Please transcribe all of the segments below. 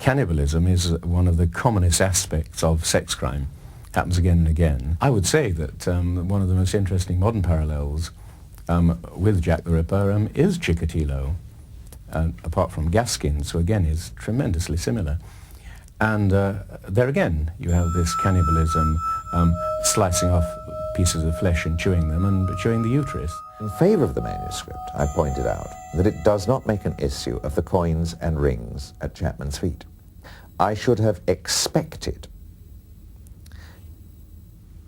Cannibalism is one of the commonest aspects of sex crime. Happens again and again. I would say that one of the most interesting modern parallels with Jack the Ripper is Chikatilo, apart from Gaskins, who again is tremendously similar. And there again, you have this cannibalism, slicing off pieces of flesh and chewing them, and chewing the uterus. In favour of the manuscript, I pointed out that it does not make an issue of the coins and rings at Chapman's feet. I should have expected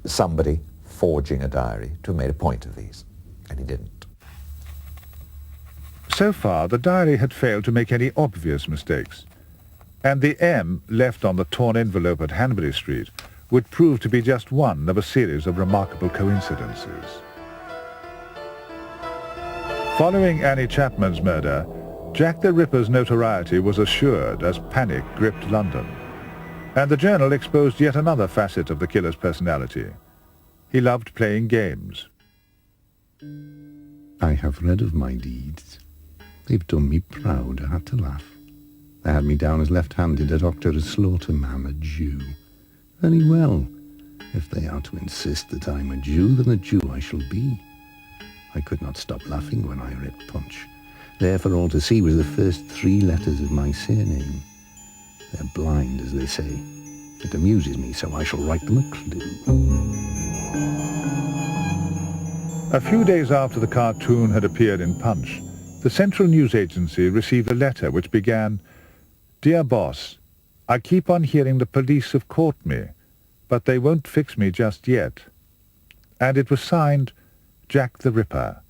somebody forging a diary to have made a point of these, and he didn't. So far, the diary had failed to make any obvious mistakes, and the M left on the torn envelope at Hanbury Street would prove to be just one of a series of remarkable coincidences. Following Annie Chapman's murder, Jack the Ripper's notoriety was assured as panic gripped London, and the Journal exposed yet another facet of the killer's personality. He loved playing games. I have read of my deeds. They've done me proud. I had to laugh. They had me down as left-handed, a doctor, a slaughterman, a Jew. Very well. If they are to insist that I'm a Jew, then a Jew I shall be. I could not stop laughing when I read Punch. There for all to see was the first 3 letters of my surname. They're blind, as they say. It amuses me, so I shall write them a clue. A few days after the cartoon had appeared in Punch, the Central News Agency received a letter which began, "Dear Boss, I keep on hearing the police have caught me, but they won't fix me just yet." And it was signed Jack the Ripper.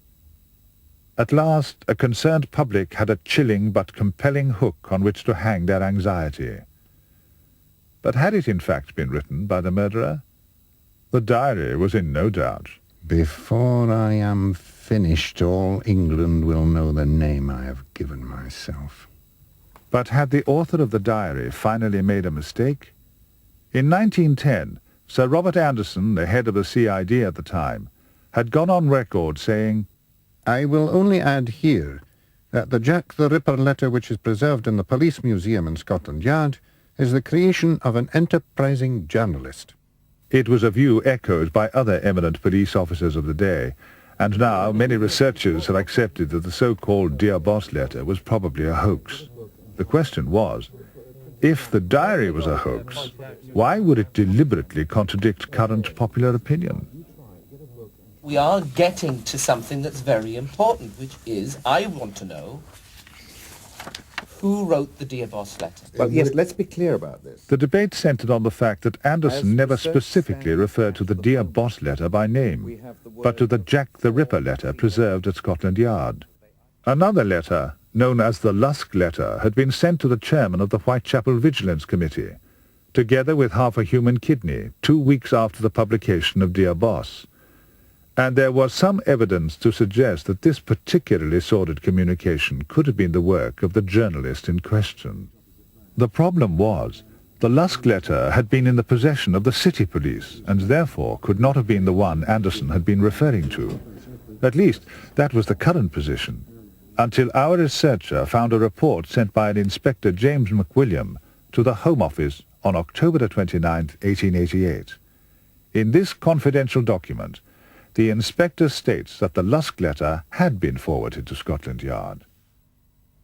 At last, a concerned public had a chilling but compelling hook on which to hang their anxiety. But had it in fact been written by the murderer? The diary was in no doubt. Before I am finished, all England will know the name I have given myself. But had the author of the diary finally made a mistake? In 1910, Sir Robert Anderson, the head of the CID at the time, had gone on record saying, I will only add here that the Jack the Ripper letter which is preserved in the Police Museum in Scotland Yard is the creation of an enterprising journalist. It was a view echoed by other eminent police officers of the day, and now many researchers have accepted that the so-called Dear Boss letter was probably a hoax. The question was, if the diary was a hoax, why would it deliberately contradict current popular opinion? We are getting to something that's very important, which is, I want to know, who wrote the Dear Boss letter? Well, yes, let's be clear about this. The debate centered on the fact that Anderson never specifically referred to the Dear Boss letter by name, but to the Jack the Ripper letter preserved at Scotland Yard. Another letter, known as the Lusk letter, had been sent to the chairman of the Whitechapel Vigilance Committee, together with half a human kidney, 2 weeks after the publication of Dear Boss. And there was some evidence to suggest that this particularly sordid communication could have been the work of the journalist in question. The problem was, the Lusk letter had been in the possession of the city police, and therefore could not have been the one Anderson had been referring to. At least, that was the current position, until our researcher found a report sent by an Inspector James McWilliam to the Home Office on October 29, 1888. In this confidential document, the inspector states that the Lusk letter had been forwarded to Scotland Yard.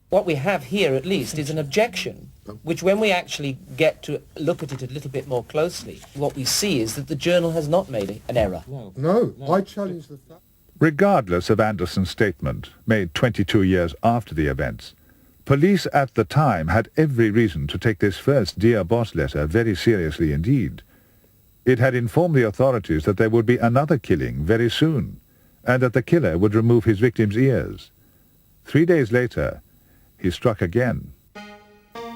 What we have here, at least, is an objection, which when we actually get to look at it a little bit more closely, what we see is that the journal has not made an error. No, I challenge the fact. Regardless of Anderson's statement, made 22 years after the events, police at the time had every reason to take this first Dear Boss letter very seriously indeed. It had informed the authorities that there would be another killing very soon, and that the killer would remove his victim's ears. 3 days later, he struck again.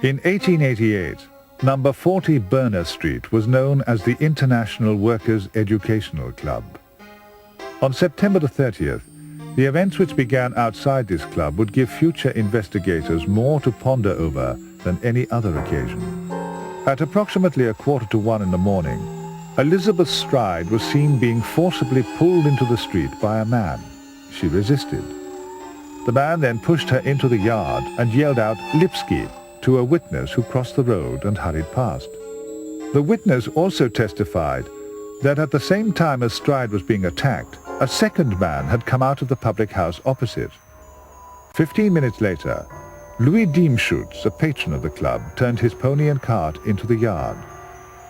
In 1888, number 40 Burner Street was known as the International Workers' Educational Club. On September the 30th, the events which began outside this club would give future investigators more to ponder over than any other occasion. At approximately 1:45 in the morning, Elizabeth Stride was seen being forcibly pulled into the street by a man. She resisted. The man then pushed her into the yard and yelled out, "Lipsky," to a witness who crossed the road and hurried past. The witness also testified that at the same time as Stride was being attacked, a second man had come out of the public house opposite. 15 minutes later, Louis Diemschutz, a patron of the club, turned his pony and cart into the yard.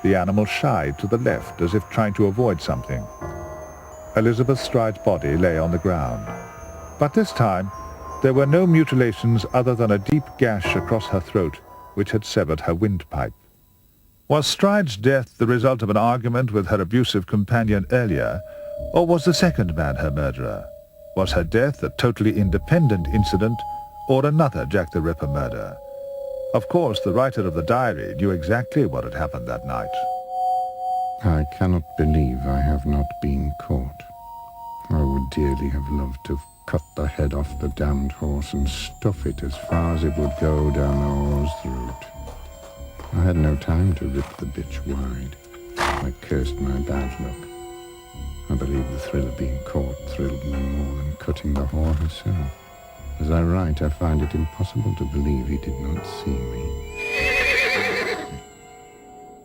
The animal shied to the left as if trying to avoid something. Elizabeth Stride's body lay on the ground. But this time, there were no mutilations other than a deep gash across her throat, which had severed her windpipe. Was Stride's death the result of an argument with her abusive companion earlier, or was the second man her murderer? Was her death a totally independent incident, or another Jack the Ripper murder? Of course, the writer of the diary knew exactly what had happened that night. I cannot believe I have not been caught. I would dearly have loved to have cut the head off the damned horse and stuff it as far as it would go down the horse's throat. I had no time to rip the bitch wide. I cursed my bad luck. I believe the thrill of being caught thrilled me more than cutting the whore herself. As I write, I find it impossible to believe he did not see me.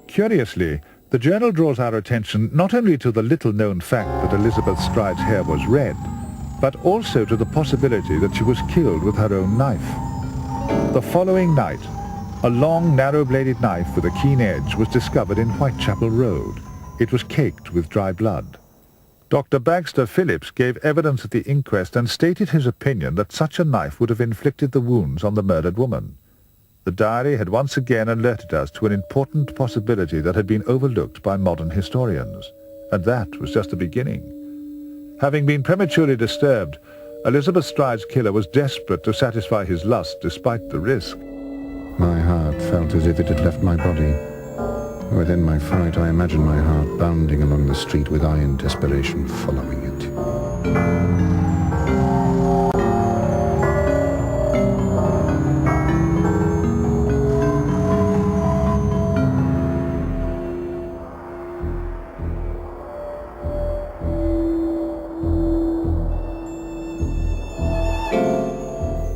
Curiously, the journal draws our attention not only to the little-known fact that Elizabeth Stride's hair was red, but also to the possibility that she was killed with her own knife. The following night, a long, narrow-bladed knife with a keen edge was discovered in Whitechapel Road. It was caked with dry blood. Dr. Bagster Phillips gave evidence at the inquest and stated his opinion that such a knife would have inflicted the wounds on the murdered woman. The diary had once again alerted us to an important possibility that had been overlooked by modern historians, and that was just the beginning. Having been prematurely disturbed, Elizabeth Stride's killer was desperate to satisfy his lust despite the risk. My heart felt as if it had left my body. Within my fright, I imagined my heart bounding along the street with iron desperation following it.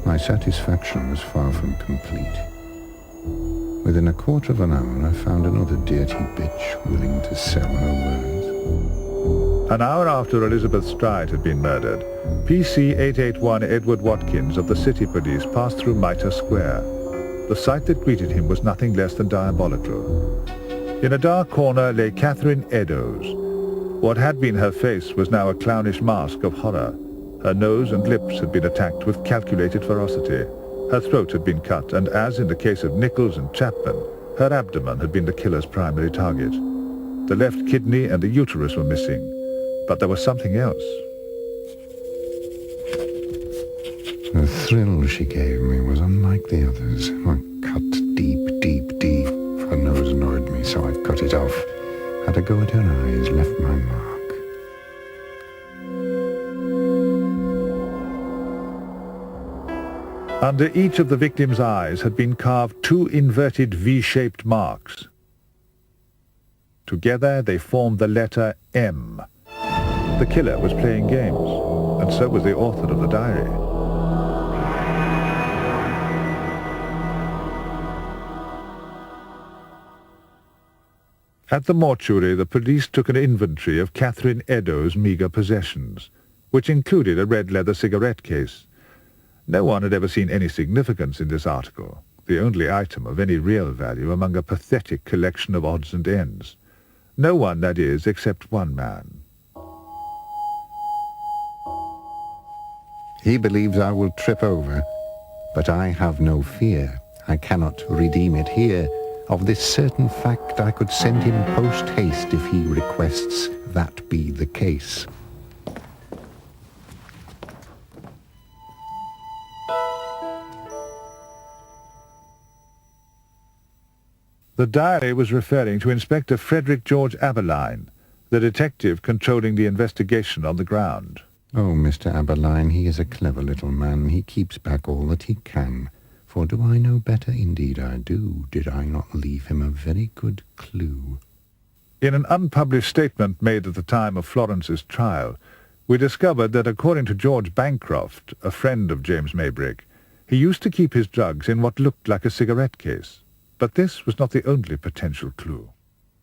My satisfaction was far from complete. Within a quarter of an hour, I found another dirty bitch willing to sell her words. An hour after Elizabeth Stride had been murdered, PC 881 Edward Watkins of the City Police passed through Mitre Square. The sight that greeted him was nothing less than diabolical. In a dark corner lay Catherine Eddowes. What had been her face was now a clownish mask of horror. Her nose and lips had been attacked with calculated ferocity. Her throat had been cut, and as in the case of Nichols and Chapman, her abdomen had been the killer's primary target. The left kidney and the uterus were missing, but there was something else. The thrill she gave me was unlike the others. I cut deep, deep, deep. Her nose annoyed me, so I cut it off. Had a go at her eyes, left my mark. Under each of the victim's eyes had been carved two inverted V-shaped marks. Together they formed the letter M. The killer was playing games, and so was the author of the diary. At the mortuary, the police took an inventory of Catherine Eddowes' meagre possessions, which included a red leather cigarette case. No one had ever seen any significance in this article, the only item of any real value among a pathetic collection of odds and ends. No one, that is, except one man. He believes I will trip over, but I have no fear. I cannot redeem it here. Of this certain fact I could send him post-haste if he requests that be the case. The diary was referring to Inspector Frederick George Abberline, the detective controlling the investigation on the ground. Oh, Mr. Abberline, he is a clever little man. He keeps back all that he can. For do I know better? Indeed I do. Did I not leave him a very good clue? In an unpublished statement made at the time of Florence's trial, we discovered that according to George Bancroft, a friend of James Maybrick, He used to keep his drugs in what looked like a cigarette case, but this was not the only potential clue.